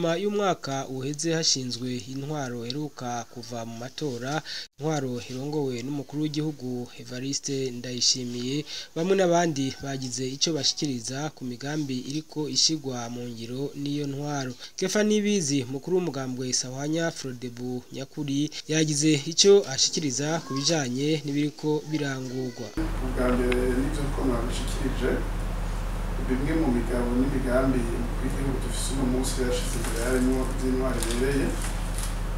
inyuma y'umwaka uheze hashinzwe intwaro heruka kuva mu matora, intwaro irongowe n'umukuru w'igihugu Evariste Ndayishimiye, bamwe n'abandi bagize ico bashikiriza ku migambi iriko ishigwa mu ngiro n'iyo ntwaro. Kefa Nibizi, mukuru w'umugambwe Sahwanya Frodebu nyakuri, yagize ico ashikiriza ku bijanye n'ibiriko birangurwa. Ubwa mbere n'ivyo ko mwabishikirije, bimwe mu migabo n'imigambi w'igihugu dufise uno munsi yashize imbere harimwo ivy'intwaro ibereye,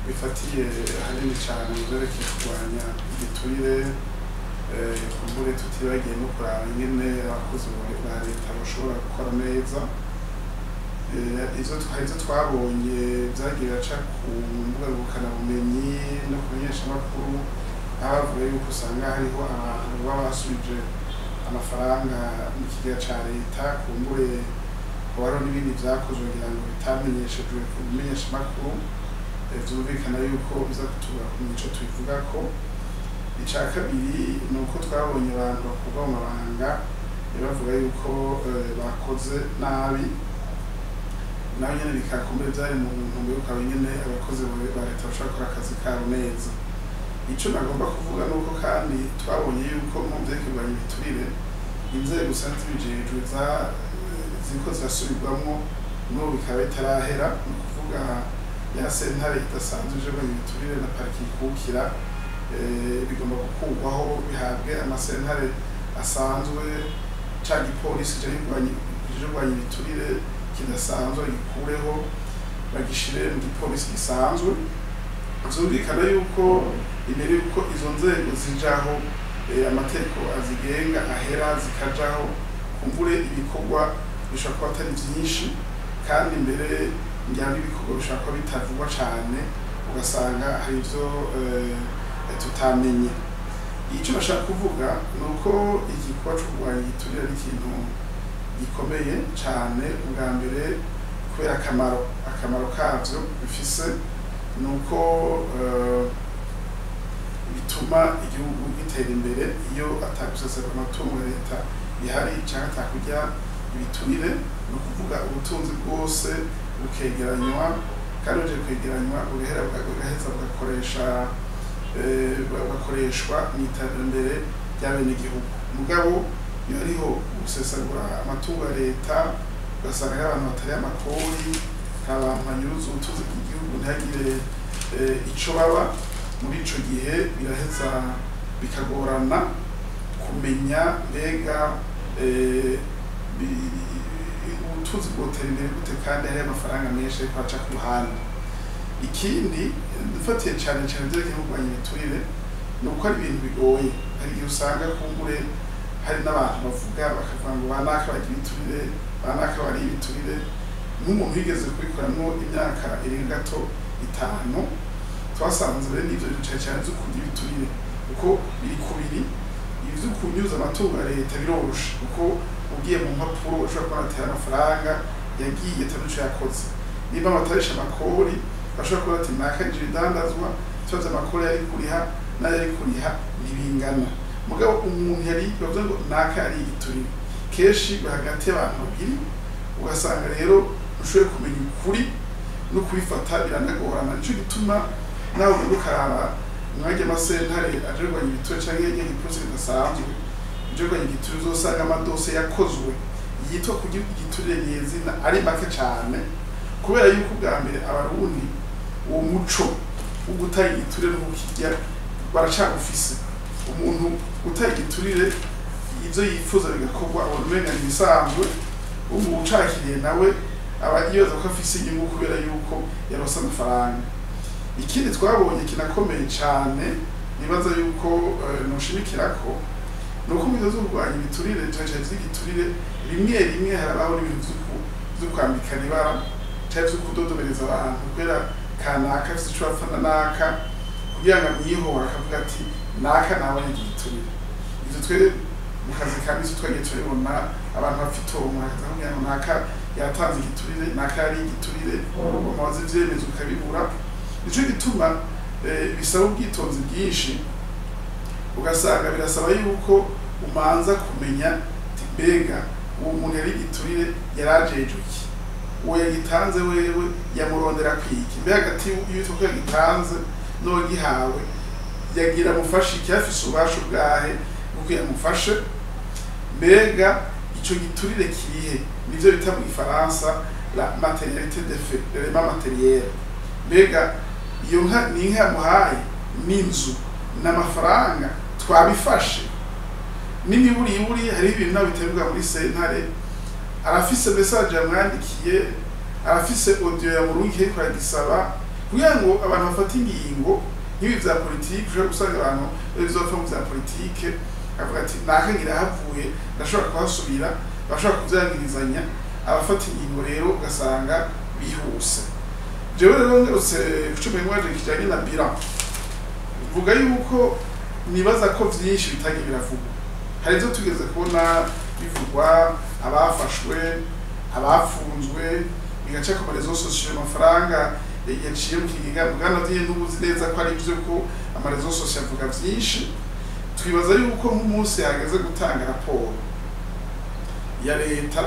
bifatiye hanini cane mu vyerekeye kurwanya ibiturire, kumbure tutibagiye no kuraba ingene abakozi ba leta bashobora gukora neza. Izo twabonye vyagiye baca ku mbuga ngurukanabumenyi no ku menyeshamakuru, aho bavuga yuko usanga hariho abantu baba basubije amafaranga mu kigega ca leta, kumbure hariho n'ibindi vyakozwe kugira ngo bitamenyeshejwe ku menyeshamakuru, vyumvikana yuko biza kutuba ku mico tubivugako. Ica kabiri ni uko twabonye abantu bakurwa mu mabanga bavuga yuko bakoze nabi, naho nyene bikakomeye vyari mu ntumbero yuko nyene abakozi ba leta bashobora gukora akazi kabo neza. Ico nagomba kuvuga nuko kandi twabonye yuko mu vyerekeye kurwanya ibiturire, inzego usanzwe bijejwe ziriko zirasubirwamwo n'ubu bikaba bitarahera, ni ukuvuga ya sentare idasanzwe ije kurwanya ibiturire na pariki ikukira, bigomba gukurwaho bihabwe amasentare asanzwe, ca gipolisi kije kurwanya ibiturire kidasanzwe gikureho bagishire mu gipolisi gisanzwe. Vyumvikana yuko imbere yuko izo nzego zijaho, amategeko azigenga ahera zikajaho, kumbure ibikorwa bishobora kuba atari vyinshi, kandi imbere njyana ibikorwa bishobora kuba bitavugwa cane, ugasanga hari ivyo tutamenye. Ico nashaka kuvuga ni uko igikorwa co kurwanya igiturire ari ikintu gikomeye cane. Ubwa mbere kubera akamaro kavyo bifise, ni uko bituma igihugu gitera imbere iyo atagusesera amatungo ya leta bihari canke atakurya ibiturire. Ni ukuvuga ubutunzi bwose bukegeranywa, kandi uje kwegeranywa bugaheza bugakoreshwa mw'iterambere ry'abenegihugu. Mugabo iyo hariho gusesagura amatungo ya leta, ugasanga hari abantu batari amakori, abantu banyuruza ubutunzi bw'igihugu ntihagire ico baba, muri ico gihe biraheza bikagorana kumenya mbega ubutunzi bwotera imbere gute kandi hari amafaranga menshi ariko aca ku ruhande. Ikindi dufatiye cane cane vyerekeye kurwanya ibiturire, ni uko ari ibintu bigoye. Hari igihe usanga kumbure hari n'abantu bavuga bakavuga ngo banaka bagira ibiturire, banaka bari ibiturire. Nk'umuntu wigeze kubikoramwo imyaka irenga gato 5, twasanze rero n'ivyo bicaye cane vyo kurya ibiturire, kuko biri kubiri. Ivyo kunyuza amatungo ya leta biroroshe, kuko ugiye mu mpapuro ushobora kuba atera amafaranga yagiye atari ico yakoze. Niba batarisha amakori, bashobora kuba ati naka injira idandazwa, tubaze amakori yari kuriha n'ayo yari kuriha ntibingana. Mugabo umuntu yari bavuze ngo naka yari igiturire, kenshi hagati y'abantu babiri, ugasanga rero ushoboye kumenya ukuri no kubifata biranagorana. Nico gituma nawe uri gukaraba mwajya amasentare aje kurwanya ibiturire canke igipolisi kidasanzwe ije kurwanya igiturire, uzosanga amadose yakozwe yitwa kugira igiturire nyezina ari make cane, kubera yuko ubwa mbere abarundi uwo muco wo gutanga igiturire no kukirya baracagufise. Umuntu gutanga igiturire ivyo yifuza bigakorwa abona umenga ibisanzwe, umucakiriye nawe aba yibaza ko afise inyungu kubera yuko yaronse amafaranga. Ikindi twabonye kinakomeye cane nibaza yuko noshimikirako, ni uko mu vyo kurwanya ibiturire canke vy'igiturire rimwe rimwe harabaho n'ibintu vyo kwambikana ibara canke vyo kudodobereza abantu, kubera kanaka afise ico bapfana naka, kugira ngo amwihora akavuga ati naka nawe igiturire. Ivyo twe mu kazi ka misi twagiye turabona abantu bafitonwa kugira ngo naka yatanze igiturire, naka yari igiturire, bamaze ivyemezo ukabibura. Nico gituma bisaba ubwitonzi bwinshi, ugasanga birasaba yuko umanza kumenya mbega uwo muntu yari igiturire yarajejwe iki. uwo yagitanze wewe yamurondera kwiki mbe hagati y'uko yagitanze no gihawe yagira mufashe iki afise ubasho bwahe kuko yamufashe mbega ico giturire kihe nivyo bita mu Gifaransa la matérialité de fait l'élément matériel mbega iyo nka ni inka muhaye n'inzu n'amafaranga twabifashe n'imiburi hari ibintu nabiterwa muri sentare arafise message yamwandikiye arafise audio yamurungiye kwa gisaba kugira ngo abantu bafate ingingo nk'ibi vya politique je gusanga abantu bizopfa mu vya politique avuga ati nakangira havuye ndashobora kuhasubira bashobora kuvyangirizanya abafata ingingo rero ugasanga bihuse jewe rero ngarutse kucumenya mwaje kijanye na bilan vuga yuko nibaza ko vyinshi bitangiye biravuga hari ivyo tugeze kubona bivugwa abafashwe abafunzwe bigaca ku marezo sosiyo amafaranga yaciye mu kigega bwana vye n'ubuzi neza ko ari byo ko amarezo sosiyo avuga vyinshi twibaza yuko nk'umunsi yageze gutanga raporo ya leta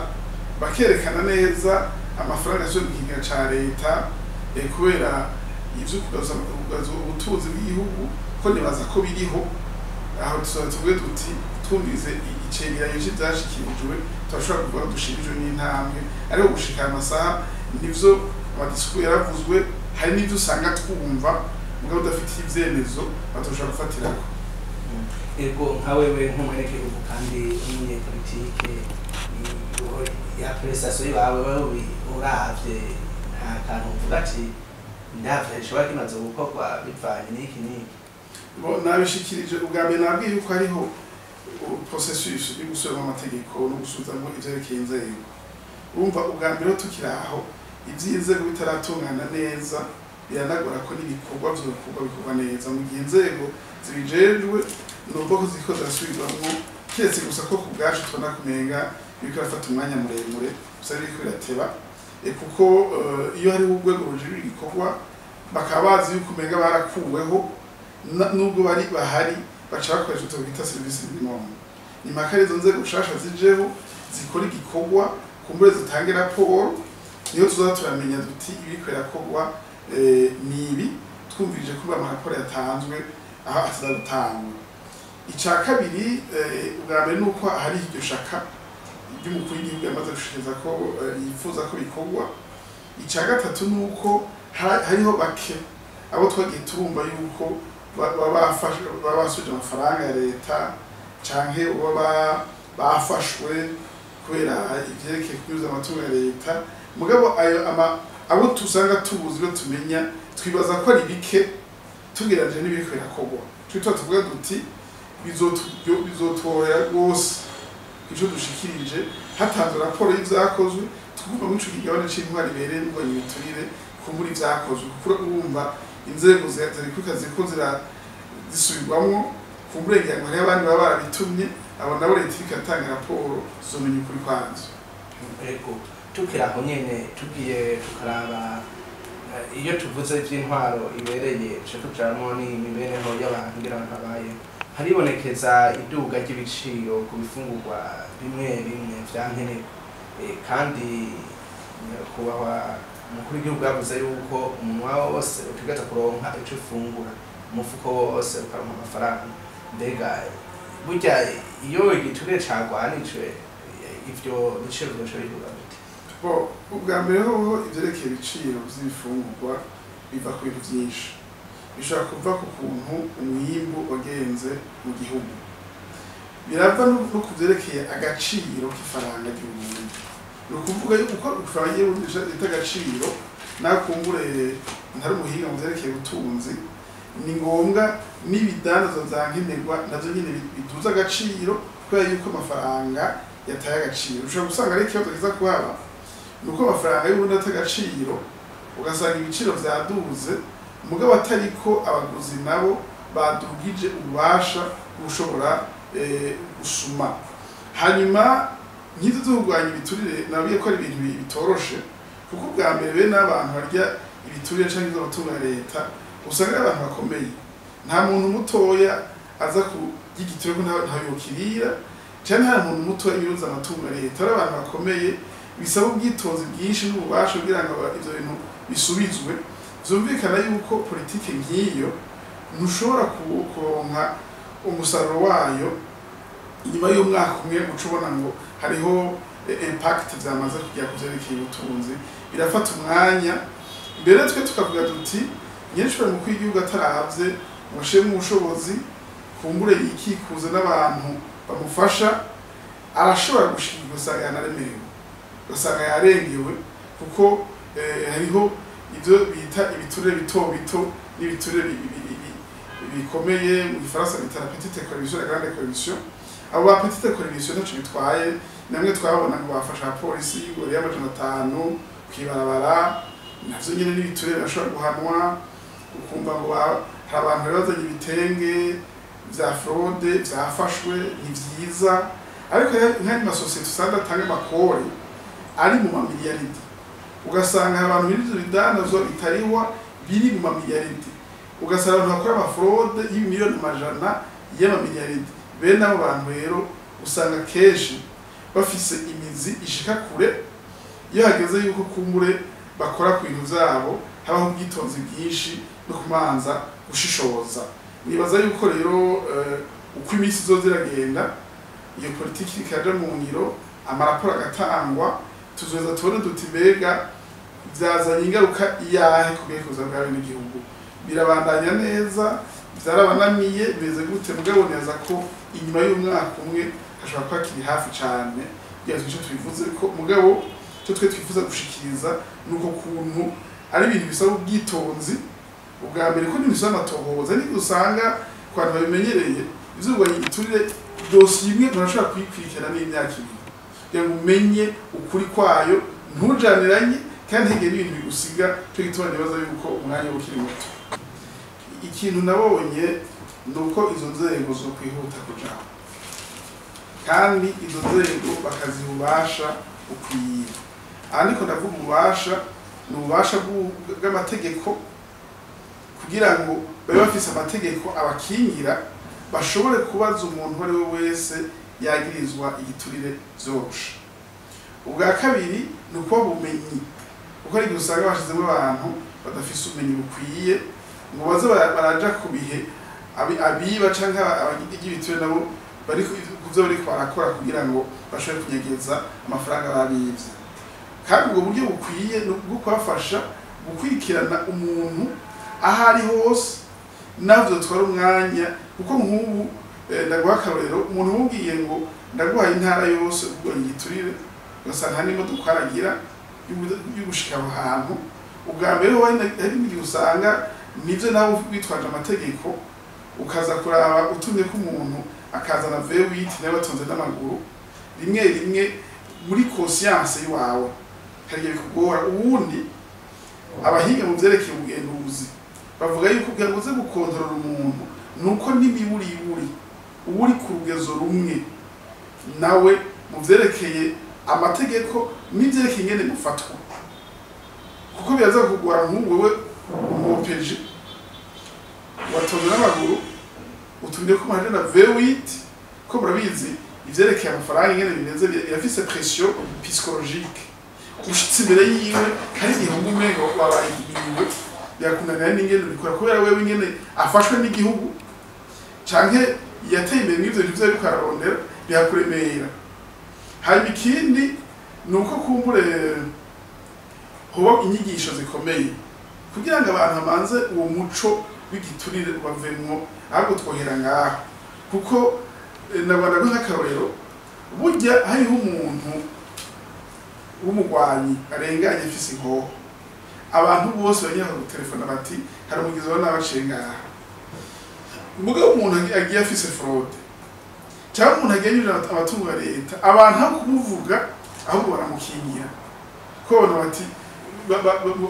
bakerekana neza amafaranga yo mu kigega ca leta kubera ivyo kugaza ubutunzi bw'igihugu ko nibaza ko biriho aho tuvuge duti twumvize icegeranyo cy'ivyashikirijwe turashobora kuvuga dushimijwe n'intambwe ariko gushika amasaha nivyo amadisiku yaravuzwe hari n'ivyo usanga twumva mugabo udafite ivyemezo batoshobora gufatirako ego nka wewe nk'umunyagihugu kandi umunyepolitike ya prestation yawe wewe uravye nta kantu uvuga ati ndavye nshobora kimaze gukorwa bivanye n'iki n'iki nabishikirije ubwa mbere nabwiye yuko hariho processus yo gusubiramo amategeko no gusuzamo ivyerekeye inzego urumva ubwa mbere tukiri aho ivy'inzego bitaratungana neza biranagora ko n'ibikorwa bikorwa neza mu gihe inzego zibijejwe nubwo ko ziko zasubirwamo kiretse gusa ko ku bwacu tubona kumenga biriko birafata umwanya muremure gusa biriko birateba kuko iyo hari urwego rujejwe igikorwa bakaba bazi yuko umenga barakuweho nubwo bari bahari baca bakoresha utwo bita service minimum impaka izo nzego nshasha zijeho zikora igikorwa kumbure zitange raporo niyo tuzaza turamenya duti ibiriko birakorwa nibi twumvirije kuba amaraporo yatanzwe aho asiza gutangwa ica kabiri ubwa mbere nuko hari iryo shaka ry'umukuru w'igihugu yamaze gushikiriza ko yifuza ko bikorwa ica gatatu nuko hariho bake abo twagiye turumva yuko babasuje amafaranga ya leta canke bafashwe kubera ivyerekeye kunyuza amatungo ya leta mugabo ayo abo tusanga tubuzi bo tumenya twibaza ko ari bike tugeranje n'ibiriko birakorwa cyo tuvuga duti bizotworohera rwose ico dushikirije hatanzwe raporo y'ivyakozwe tukumva mu ico kigabane c'intwari bereye n'ubwo ibiturire kumbura ivyakozwe kuko urumva inzego zirikuka ziko zisubirwamwo kumburengera ngo hari abandi baba barabitumye abo nabo leta ikatanga raporo zomenya ukuri kwazo ego tukira aho nyene tugiye tukaraba iyo tuvuze ivy'intwaro ibereye cyo tucaramo ni imibereho y'abantu ngira nkabaye haribonekeza iduga ry'ibiciro ku bifungurwa bimwe bimwe vyankenerwa kandi kubahwa umukuru w'igihugu yavuze yuko umunwa wose utegeza kuronka ico ufungura umufuko wose ukaronka amafaranga mbega burya iyo igiturire cagwanijwe ivyo biciro byose bivuga bite ubwa mbere ho ivyerekeye ibiciro vy'ibifungurwa biva ku bintu vyinshi bishobora kuva ku kuntu umwimbu wagenze mu gihugu birava no kuvyerekeye agaciro k'ifaranga ry'uburundi ni ukuvuga yuko ifaranga y'uburundi rita agaciro nakumbure ntari umuhinga mu vyerekeye ubutunzi ni ngombwa n'ibidandaza vyankenerwa navyo nyene biduza agaciro kubera yuko amafaranga yataye agaciro ushobora gusanga ari ikibazo kiza kuhaba nuko amafaranga y'uburundi ata agaciro ugasanga ibiciro vyaduze mugabo atariko abaguzi nabo badugije ububasha gushobora gusuma hanyuma nk'izo turwanya ibiturire nabiye ko ari ibintu bitoroshe kuko bwa mbere bene abantu barya ibiturire canke izo batunga leta usanga abantu bakomeye nta muntu mutoya aza kugigiturire ko nta yokirira cyane nta muntu mutoya ibiruza amatungo leta ari abantu bakomeye bisaba ubwitonzi bwinshi n'ububasha kugira ngo ivyo bintu bisubizwe vyumvikana yuko politike nk'iyo ntushobora kuronka umusaruro wayo inyuma y'umwaka umwe ucubona ngo hariho impact vyamaze kugira kuvyerekeye ubutunzi birafata umwanya mbere twe tukavuga duti nyinshi mu kwigihugu ataravye washemwe ubushobozi kumbure yikikuza n'abantu bamufasha arashobora gushikirwa usanga yanaremerewe usanga yarengewe kuko hariho ivyo bita ibiturire bito bito n'ibiturire bikomeye mu Gifaransa bita la petite corruption la grande corruption abo ba petite corruption ntaco bitwaye namwe twabona ngo bafasha polisi y'ingoro y'amajana 5 kwibarabara navyo nyene n'ibiturire bashobora guhanwa ukumva ngo hari abantu bazanye ibitenge vya fraude vyafashwe ni vyiza ariko nk'andi masosiyete usanga atanga amakori ari mu mamiliyaridi ugasanga abantu b'ivyo bidandazo bitariwa biri mu mamiliyaridi ugasanga abantu bakora amafraude y'imiliyoni amajana y'amamiliyaridi bene abo bantu rero usanga kenshi bafise imizi ishika kure iyo hageze yuko kumbure bakora ku bintu vyabo habaho ubwitonzi bwinshi no kumanza gushishoza nibaza yuko rero uko iminsi izoziragenda iyo politiki ikaja mu ngiro amaraporo agatangwa tuzoza tubone duti mbega vyazanye ingaruka iyahe ku bwekuza bwawe n'igihugu birabandanya neza vyarabanamiye bimeze gute mugabo neza ko inyuma y'umwaka umwe hashobora kuba kiri hafi cane byazo ico twivuze ko mugabo cyo twe twifuza gushikiriza nuko kuntu ari ibintu bisaba ubwitonzi ubwa mbere ko n'ibisaba amatohoza ariko usanga kwantu babimenyereye izurwanya igiturire dosiye imwe murashobora kuyikurikirana n'imyaka ibiri kugira ngo umenye ukuri kwayo ntujaniranye kandi hege n'ibintu bigusiga cyo gituma nibaza yuko umwanya ukiri muto ikintu nabonye nuko izo nzego zo kwihuta kujaho kandi izo nzego bakazibubasha ukwiye ariko ndavuga ububasha n'ububasha bw'amategeko kugira ngo babe bafise amategeko abakingira bashobore kubaza umuntu ari we wese yagirizwa igiturire zorusha ubwa kabiri nuko bumenyi uko ari gusanga bashizemo abantu badafise ubumenyi bukwiye ngo baze baraja ku bihe abiba canke abagigibiture nabo bari kuvyo bari barakora kugira ngo bashobore kunyegeza amafaranga babivye kandi ubwo buryo bukwiye bwo kubafasha gukurikirana umuntu ahari hose navyo twara umwanya kuko nk'ubu ndaguha akarorero umuntu umubwiye ngo ndaguha intara yose ubwo ngiturire ugasanga hari imodoka aragira y'ugushika aho hantu ubwa mbere hari n'igihe usanga nivyo nawe witwaje amategeko ukaza kuraba utumye ko umuntu akazana V8 nawe batonze n'amaguru rimwe rimwe muri conscience yawe hari bikugora ubundi abahinga mu vyerekeye ubugenduzi bavuga yuko kugira ngo uze gukontorora umuntu nuko n'imiburi uri ku rugezo rumwe nawe mu vyerekeye amategeko n'ivyerekeye ingene gufatwa kuko biraza kugora nk'uwewe umupeje watonze n'amaguru utumye ko mahanje na V8 ko murabizi ivyerekeye amafaranga ingene bimeze birafise pression psychologique ushitse imbere yiwe hari igihugu umengo wabaye ibintu byakunanira n'ingene bikora kubera wewe ingene afashwe n'igihugu canke yateye imbere n'ivyo bivyo ariko ararondera byakuremera hari ikindi nuko kumbure hoba inyigisho zikomeye kugira ngo abantu bamanze uwo muco w'igiturire bavemwo ahubwo twohera ngaho kuko nabona ko nk'akarorero burya hariho umuntu w'umugwanyi arenganye afise inkoho abantu bose banyaka gutelefona bati hari umugizi wa n'abaciye ngaha mugabo umuntu agiye afise fraude cyangwa umuntu agiye yurira amatungo ya leta abantu aho kumuvuga ahubwo baramukingira ko bona bati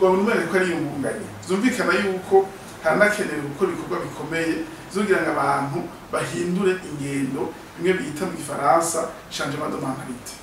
babona ko ari yungunganye zumvikana yuko hanakenewe gukora ibikorwa bikomeye zugira ngo abantu bahindure ingendo bimwe bita mu Gifaransa changement de mentalité